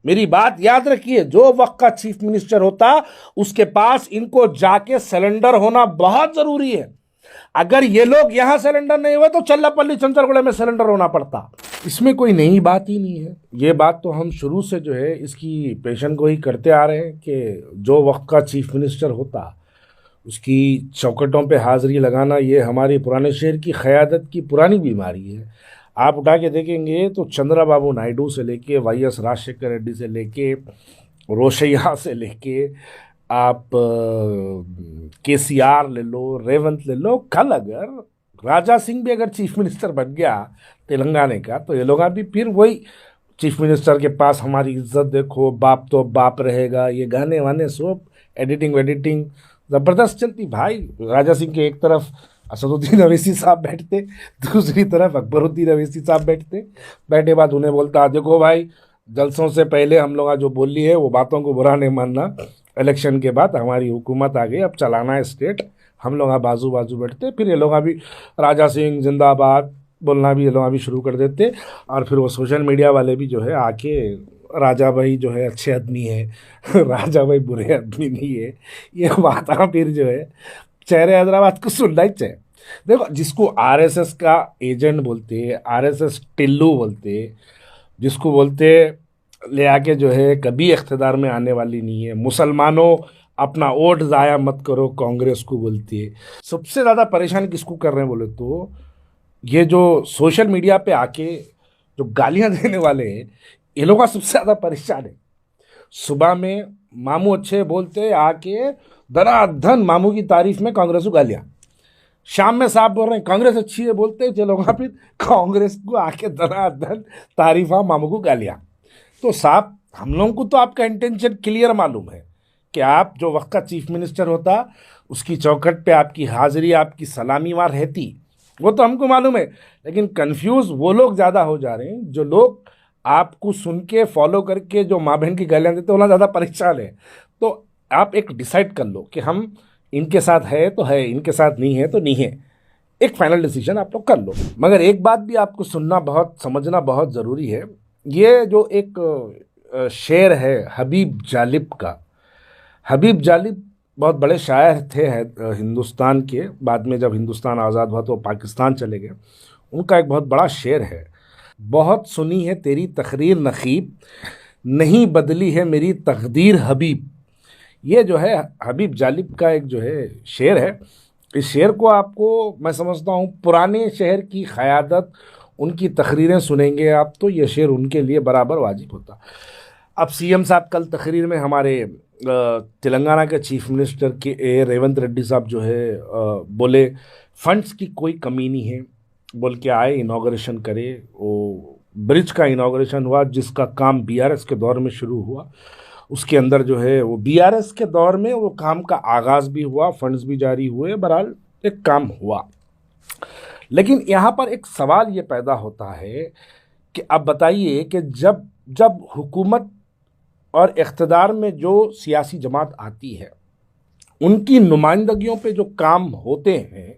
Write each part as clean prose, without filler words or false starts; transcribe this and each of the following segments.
मेरी बात याद रखिए, जो वक्त का चीफ मिनिस्टर होता उसके पास इनको जाके सरेंडर होना बहुत जरूरी है। अगर ये लोग यहां सरेंडर नहीं हुए तो चल्लापल्ली चंचलगुड़ा में सरेंडर होना पड़ता। इसमें कोई नई बात ही नहीं है। ये बात तो हम शुरू से जो है इसकी पेशन को ही करते आ रहे हैं कि जो वक्त का चीफ मिनिस्टर होता उसकी चौखटों पे हाजिरी लगाना ये हमारे पुराने शहर की क़यादत की पुरानी बीमारी है। आप उठा के देखेंगे तो चंद्रबाबू नायडू से लेके वाई.एस. राजशेखर रेड्डी से लेके रोशैया से लेके आप के.सी.आर. ले लो, रेवंत ले लो, कल अगर राजा सिंह भी अगर चीफ मिनिस्टर बन गया तेलंगाना का तो ये लोग भी फिर वही चीफ मिनिस्टर के पास हमारी इज्जत देखो, बाप तो बाप रहेगा, ये गाने वाने सब एडिटिंग वेडिटिंग ज़बरदस्त चलती। भाई राजा सिंह के एक तरफ असदुद्दीन अवैसी साहब बैठते, दूसरी तरफ अकबरुद्दीन अवैसी साहब बैठे बाद उन्हें बोलता देखो भाई जलसों से पहले हम लोग जो बोली है वो बातों को बुरा नहीं मानना, इलेक्शन के बाद हमारी हुकूमत आ गई, अब चलाना है स्टेट, हम लोग बाजू बाजू बैठते। फिर ये लोग भी राजा सिंह जिंदाबाद बोलना भी ये लोग भी शुरू कर देते और फिर वो सोशल मीडिया वाले भी जो है आके राजा भाई जो है अच्छे आदमी है राजा भाई बुरे आदमी नहीं है, ये बात फिर जो है चेहरे हैदराबाद को सुनना ही चाहिए। देखो जिसको आरएसएस का एजेंट बोलते, आरएसएस टिल्लू बोलते, जिसको बोलते ले आके जो है कभी इख्तिदार में आने वाली नहीं है, मुसलमानों अपना वोट ज़ाया मत करो कांग्रेस को बोलती है। सबसे ज़्यादा परेशान किसको कर रहे हैं बोले तो ये जो सोशल मीडिया पे आके जो गालियां देने वाले हैं ये लोग सबसे ज़्यादा परेशान है। सुबह में मामू अच्छे बोलते आके धनाधन मामू की तारीफ में कांग्रेस को गालियां, शाम में साहब बोल रहे हैं कांग्रेस अच्छी है बोलते चलो फिर कांग्रेस को आके धनाधन तारीफा मामू को गालियां। तो साहब हम लोगों को तो आपका इंटेंशन क्लियर मालूम है कि आप जो वक्त का चीफ मिनिस्टर होता उसकी चौखट पे आपकी हाजिरी आपकी सलामी वार रहती, वो तो हमको मालूम है। लेकिन कंफ्यूज वो लोग ज़्यादा हो जा रहे हैं जो लोग आपको सुन के फॉलो करके जो माँ बहन की गालियाँ देते हैं ज़्यादा परेशान है। तो आप एक डिसाइड कर लो कि हम इनके साथ है तो है, इनके साथ नहीं है तो नहीं है, एक फाइनल डिसीजन आप लोग कर लो। मगर एक बात भी आपको सुनना बहुत समझना बहुत ज़रूरी है। ये जो एक शेर है हबीब जालिब का, हबीब जालिब बहुत बड़े शायर थे हिंदुस्तान के, बाद में जब हिंदुस्तान आज़ाद हुआ तो पाकिस्तान चले गए। उनका एक बहुत बड़ा शेर है, बहुत सुनी है तेरी तकरीर नकीब, नहीं बदली है मेरी तकदीर हबीब। ये जो है हबीब जालिब का एक जो है शेर है। इस शेर को आपको मैं समझता हूँ पुराने शहर की क़यादत उनकी तकरीरें सुनेंगे आप तो ये शेर उनके लिए बराबर वाजिब होता। अब सीएम साहब कल तकरीर में हमारे तेलंगाना के चीफ मिनिस्टर के रेवंत रेड्डी साहब जो है बोले फंड्स की कोई कमी नहीं है बोल के आए, इनॉग्रेशन करे। वो ब्रिज का इनॉग्रेशन हुआ जिसका काम बीआरएस के दौर में शुरू हुआ, उसके अंदर जो है वो बीआरएस के दौर में वो काम का आगाज़ भी हुआ, फंड्स भी जारी हुए, बहरहाल एक काम हुआ। लेकिन यहाँ पर एक सवाल ये पैदा होता है कि अब बताइए कि जब जब हुकूमत और इख्तिदार में जो सियासी जमात आती है उनकी नुमाइंदगियों पे जो काम होते हैं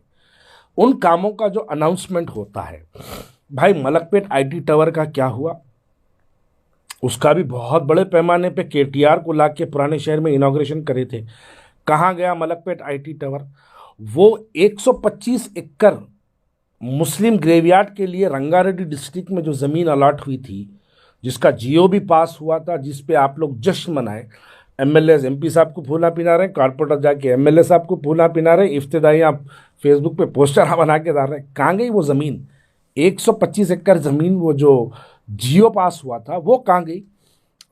उन कामों का जो अनाउंसमेंट होता है, भाई मलकपेट आईटी टावर का क्या हुआ? उसका भी बहुत बड़े पैमाने पे केटीआर को ला के पुराने शहर में इनॉग्रेशन करे थे। कहाँ गया मलकपेट आईटी टावर? वो 125 एकड़ मुस्लिम ग्रेवयार्ड के लिए रंगारेड्डी डिस्ट्रिक्ट में जो ज़मीन अलॉट हुई थी, जिसका जीओ भी पास हुआ था, जिस पे आप लोग जश्न मनाए, एमएलए एमपी साहब को फूला पिना रहे, कॉर्पोरेटर जाके एमएलए साहब को फूला पिना रहे, इफ्तिदाई आप फेसबुक पे पोस्टर बना के डाल रहे। कहाँ गई वो ज़मीन? 125 एकड़ ज़मीन वो जो जियो पास हुआ था वो कहाँ गई?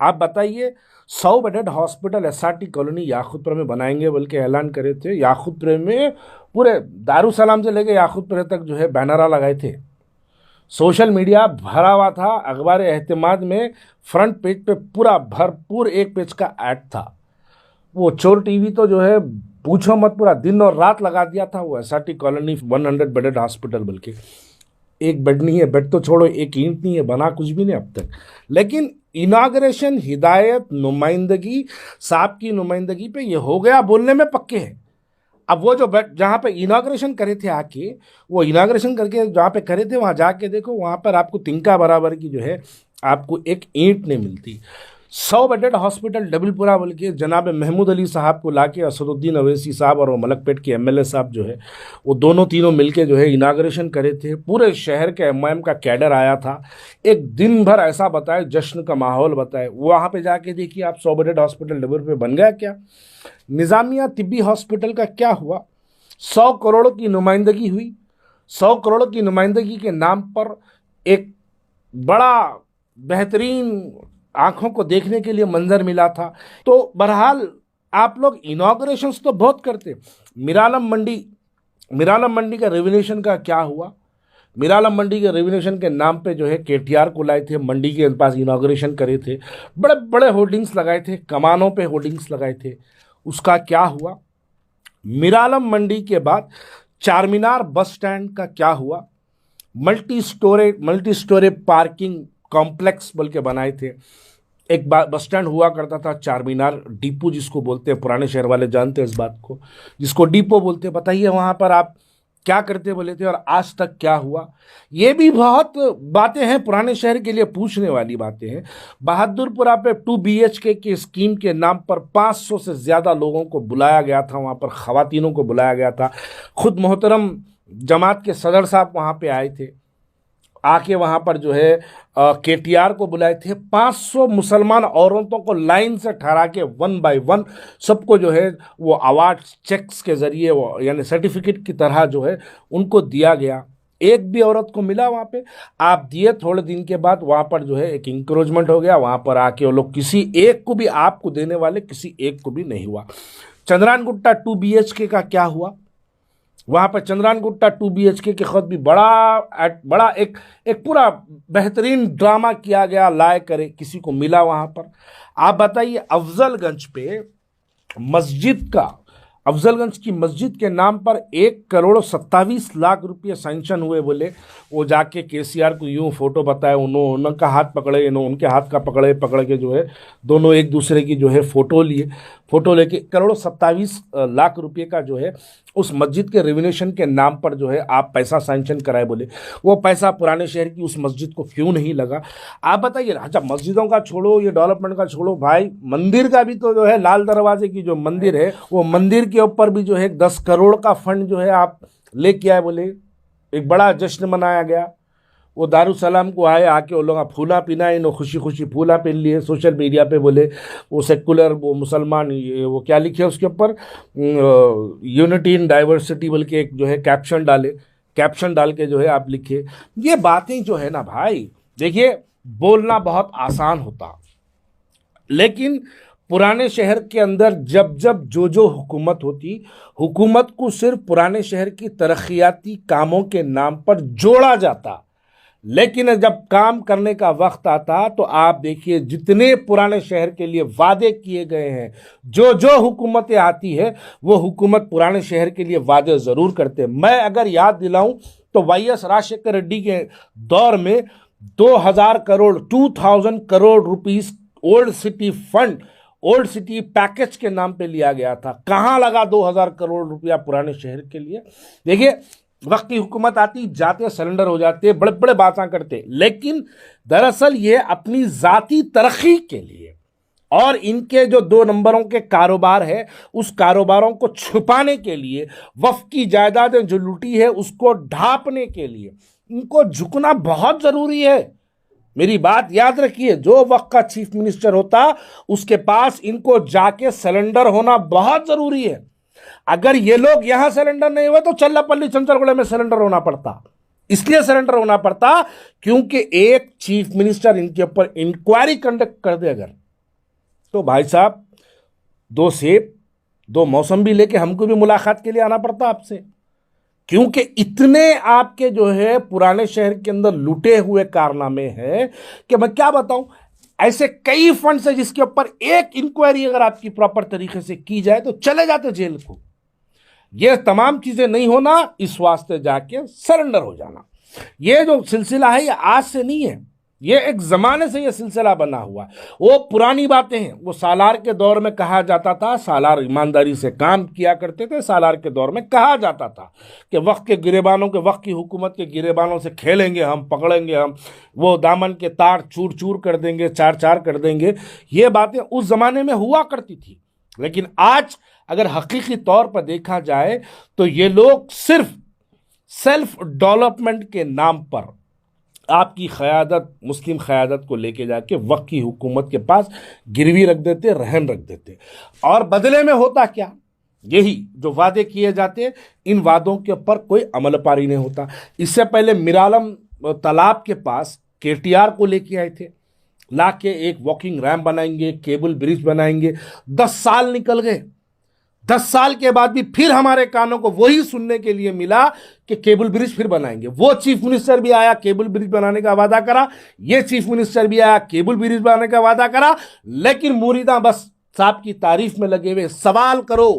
आप बताइए। 100 bedded hospital SRT colony Yakutpura में बनाएंगे बोल के ऐलान करे थे। याकूतपुरा में पूरे दारुसलाम से लेके याकूतपुरा तक जो है बैनरा लगाए थे, सोशल मीडिया भरा हुआ था, अखबार एहतिमाद में फ्रंट पेज पे पूरा भरपूर एक पेज का ऐड था। वो चोर टीवी तो जो है पूछो मत, पूरा दिन और रात लगा दिया था वो एसआरटी कॉलोनी 100 बेडेड हॉस्पिटल, बल्कि एक बेड नहीं है, बेड तो छोड़ो एक ईंट नहीं है, बना कुछ भी नहीं अब तक। लेकिन इनाग्रेशन, हिदायत, नुमाइंदगी, साहब की नुमाइंदगी पे ये हो गया बोलने में पक्के हैं। अब वो जो जहाँ पे इनाग्रेशन करे थे आके, वो इनाग्रेशन करके जहाँ पे करे थे वहाँ जाके देखो, वहाँ पर आपको तिनका बराबर की जो है आपको एक ईंट नहीं मिलती। 100 बेडेड हॉस्पिटल डबलपुरा बोल के जनाब महमूद अली साहब को लाके असदुद्दीन अवैसी साहब और वो मलकपेट के एमएलए साहब जो है वो दोनों तीनों मिलके जो है इनाग्रेशन करे थे। पूरे शहर के एमआईएम का कैडर आया था। एक दिन भर ऐसा बताए, जश्न का माहौल बताए। वहाँ पे जाके देखिए आप, 100 बेडेड हॉस्पिटल डबलपुर पे बन गया क्या? निज़ामिया तिब्बी हॉस्पिटल का क्या हुआ? 100 करोड़ की नुमाइंदगी हुई। 100 करोड़ की नुमाइंदगी के नाम पर एक बड़ा बेहतरीन आंखों को देखने के लिए मंजर मिला था। तो बहरहाल आप लोग इनॉग्रेशंस तो बहुत करते। मिरालम मंडी का रेवोल्यूशन का क्या हुआ? मिरालम मंडी के रेवोल्यूशन के नाम पे जो है केटीआर को लाए थे, मंडी के पास इनॉग्रेशन करे थे, बड़े बड़े होर्डिंग्स लगाए थे, कमानों पे होर्डिंग्स लगाए थे। उसका क्या हुआ? मिरालम मंडी के बाद चारमीनार बस स्टैंड का क्या हुआ? मल्टी स्टोरे पार्किंग कॉम्प्लेक्स बोल के बनाए थे। एक बस स्टैंड हुआ करता था चारमीनार डिपो जिसको बोलते हैं, पुराने शहर वाले जानते हैं इस बात को, जिसको डिपो बोलते हैं। बताइए वहाँ पर आप क्या करते बोले थे और आज तक क्या हुआ? ये भी बहुत बातें हैं पुराने शहर के लिए पूछने वाली बातें हैं। बहादुरपुरा पे 2 BHK की स्कीम के नाम पर 500 से ज़्यादा लोगों को बुलाया गया था, वहाँ पर ख़वातीनों को बुलाया गया था। खुद मोहतरम जमात के सदर साहब वहाँ पे आए थे, आके वहाँ पर जो है केटीआर को बुलाए थे। 500 मुसलमान औरतों को लाइन से ठहरा के 1 बाय 1 सबको जो है वो अवार्ड चेक्स के ज़रिए, वो यानी सर्टिफिकेट की तरह जो है उनको दिया गया। एक भी औरत को मिला वहाँ पे? आप दिए, थोड़े दिन के बाद वहाँ पर जो है एक इंक्रोचमेंट हो गया। वहाँ पर आके वो लोग किसी एक को भी, आपको देने वाले किसी एक को भी नहीं हुआ। चंद्रानगुट्टा 2 BHK का क्या हुआ? वहाँ पर चंद्रानगुट्टा 2 BHK के खुद भी बड़ा एक पूरा बेहतरीन ड्रामा किया गया, लाए करे, किसी को मिला वहाँ पर? आप बताइए अफजलगंज पे अफजलगंज की मस्जिद के नाम पर 1,27,00,000 रुपये सैंक्शन हुए बोले। वो जाके केसीआर को यूँ फोटो बताए, उनका हाथ पकड़े, उनके हाथ का पकड़ के जो है दोनों एक दूसरे की जो है फ़ोटो लेके 1,27,00,000 रुपये का जो है उस मस्जिद के रेवोल्यूशन के नाम पर जो है आप पैसा सैंक्शन कराए बोले। वो पैसा पुराने शहर की उस मस्जिद को क्यों नहीं लगा? आप बताइए। अच्छा, मस्जिदों का छोड़ो, ये डेवलपमेंट का छोड़ो भाई, मंदिर का भी तो जो है लाल दरवाजे की जो मंदिर है, वो मंदिर के ऊपर भी जो है 10 करोड़ का फंड जो है आप लेके आए बोले। एक बड़ा जश्न मनाया गया। वो दारुसलाम को आए, आके वो लोग फूला पीना, इन खुशी खुशी फूला पहन लिए। सोशल मीडिया पे बोले वो सेकुलर, वो मुसलमान, वो क्या लिखे उसके ऊपर, यूनिटी इन डाइवर्सिटी बोल के एक जो है कैप्शन डाल के जो है आप लिखे। ये बातें जो है ना भाई, देखिए बोलना बहुत आसान होता, लेकिन पुराने शहर के अंदर जब जो हुकूमत होती, हुकूमत को सिर्फ पुराने शहर की तरक्याती कामों के नाम पर जोड़ा जाता। लेकिन जब काम करने का वक्त आता तो आप देखिए जितने पुराने शहर के लिए वादे किए गए हैं, जो हुकूमतें आती है वो हुकूमत पुराने शहर के लिए वादे ज़रूर करते। मैं अगर याद दिलाऊं तो YS राजशेखर रेड्डी के दौर में 2000 crore rupees old city fund, old city package के नाम पे लिया गया था। कहाँ लगा 2000 करोड़ रुपया पुराने शहर के लिए? देखिए वक्त की हुकूमत आती, जाते सरेंडर हो जाते, बड़े बड़े बातें करते, लेकिन दरअसल ये अपनी जाती तरक्की के लिए और इनके जो 2 नंबरों के कारोबार है उस कारोबारों को छुपाने के लिए, वक्फ की जायदादें जो लूटी है उसको ढांपने के लिए इनको झुकना बहुत ज़रूरी है। मेरी बात याद रखिए, जो वक्त का चीफ मिनिस्टर होता उसके पास इनको जाके सरेंडर होना बहुत ज़रूरी है। अगर ये लोग यहां सरेंडर नहीं हुए तो चल्लापल्ली चंचलगुड़ा में सरेंडर होना पड़ता। इसलिए सरेंडर होना पड़ता क्योंकि एक चीफ मिनिस्टर इनके ऊपर इंक्वायरी कंडक्ट कर दे अगर, तो भाई साहब 2 सेब 2 मौसम भी लेके हमको भी मुलाकात के लिए आना पड़ता आपसे। क्योंकि इतने आपके जो है पुराने शहर के अंदर लूटे हुए कारनामे हैं कि मैं क्या बताऊं। ऐसे कई फंड्स है जिसके ऊपर एक इंक्वायरी अगर आपकी प्रॉपर तरीके से की जाए तो चले जाते जेल को। ये तमाम चीजें नहीं होना, इस वास्ते जाके सरेंडर हो जाना। ये जो सिलसिला है ये आज से नहीं है, ये एक जमाने से ये सिलसिला बना हुआ है। वो पुरानी बातें हैं, वो सालार के दौर में कहा जाता था, सालार ईमानदारी से काम किया करते थे, सालार के दौर में कहा जाता था कि वक्त के गिरेबानों के, वक्त की हुकूमत के गिरेबानों से खेलेंगे हम, पकड़ेंगे हम, वो दामन के तार चूर चूर कर देंगे, चार चार कर देंगे। ये बातें उस जमाने में हुआ करती थी। लेकिन आज अगर हकीकी तौर पर देखा जाए तो ये लोग सिर्फ सेल्फ डेवलपमेंट के नाम पर आपकी क़यादत, मुस्लिम क़यादत को लेके जाके वक्त की हुकूमत के पास गिरवी रख देते, रहन रख देते। और बदले में होता क्या, यही जो वादे किए जाते, इन वादों के ऊपर कोई अमल पारी नहीं होता। इससे पहले मिरालम तालाब के पास केटीआर को लेके आए थे, ला के एक वॉकिंग रैम्प बनाएंगे, केबल ब्रिज बनाएंगे। 10 साल निकल गए। 10 साल के बाद भी फिर हमारे कानों को वही सुनने के लिए मिला कि केबल ब्रिज फिर बनाएंगे। वो चीफ मिनिस्टर भी आया, केबल ब्रिज बनाने का वादा करा, ये चीफ मिनिस्टर भी आया, केबल ब्रिज बनाने का वादा करा, लेकिन मुरीदा बस साहब की तारीफ में लगे हुए। सवाल करो,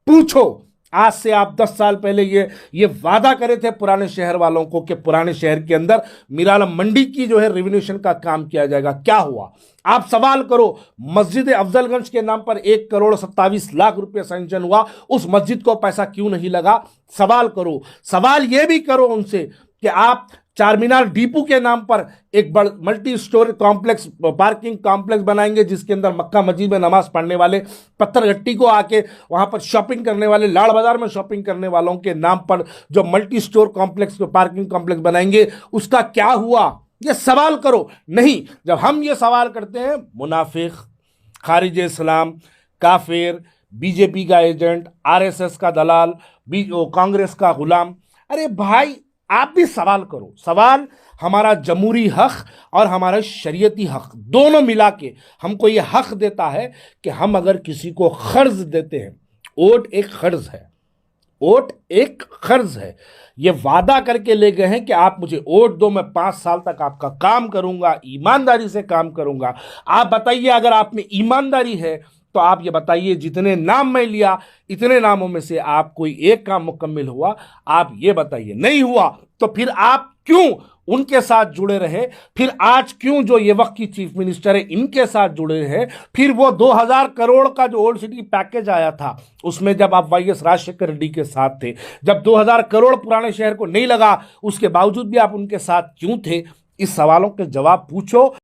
पूछो, आज से आप 10 साल पहले ये वादा करे थे पुराने शहर वालों को कि पुराने शहर के अंदर मिरालम मंडी की जो है रिवोल्यूशन का काम किया जाएगा, क्या हुआ? आप सवाल करो, मस्जिद अफजलगंज के नाम पर 1,27,00,000 रुपये सैंक्शन हुआ, उस मस्जिद को पैसा क्यों नहीं लगा? सवाल करो। सवाल ये भी करो उनसे कि आप चारमीनार डिपो के नाम पर एक multi storey complex, parking complex बनाएंगे, जिसके अंदर मक्का मस्जिद में नमाज पढ़ने वाले, पत्थरघट्टी को आके वहां पर शॉपिंग करने वाले, लाड़ बाजार में शॉपिंग करने वालों के नाम पर जो multi store complex, parking complex बनाएंगे, उसका क्या हुआ? ये सवाल करो। नहीं, जब हम ये सवाल करते हैं, मुनाफिक, खारिज इस्लाम, काफिर, बीजेपी का एजेंट, आरएसएस का दलाल, कांग्रेस का गुलाम। अरे भाई, आप भी सवाल करो। सवाल हमारा जमहूरी हक और हमारा शरीयती हक दोनों मिला के हमको ये हक देता है कि हम अगर किसी को कर्ज देते हैं, वोट एक कर्ज है, वोट एक कर्ज है। ये वादा करके ले गए हैं कि आप मुझे वोट दो, मैं 5 साल तक आपका काम करूंगा, ईमानदारी से काम करूंगा। आप बताइए, अगर आप में ईमानदारी है तो आप ये बताइए, जितने नाम मैं लिया, इतने नामों में से आप कोई एक काम मुकम्मल हुआ? आप ये बताइए। नहीं हुआ तो फिर आप क्यों उनके साथ जुड़े रहे? फिर आज क्यों जो ये वक्त की चीफ मिनिस्टर है इनके साथ जुड़े हैं? फिर वो 2000 करोड़ का जो ओल्ड सिटी पैकेज आया था, उसमें जब आप वाईएस राजशेखर रेड्डी के साथ थे, जब 2000 करोड़ पुराने शहर को नहीं लगा, उसके बावजूद भी आप उनके साथ क्यों थे? इस सवालों के जवाब पूछो।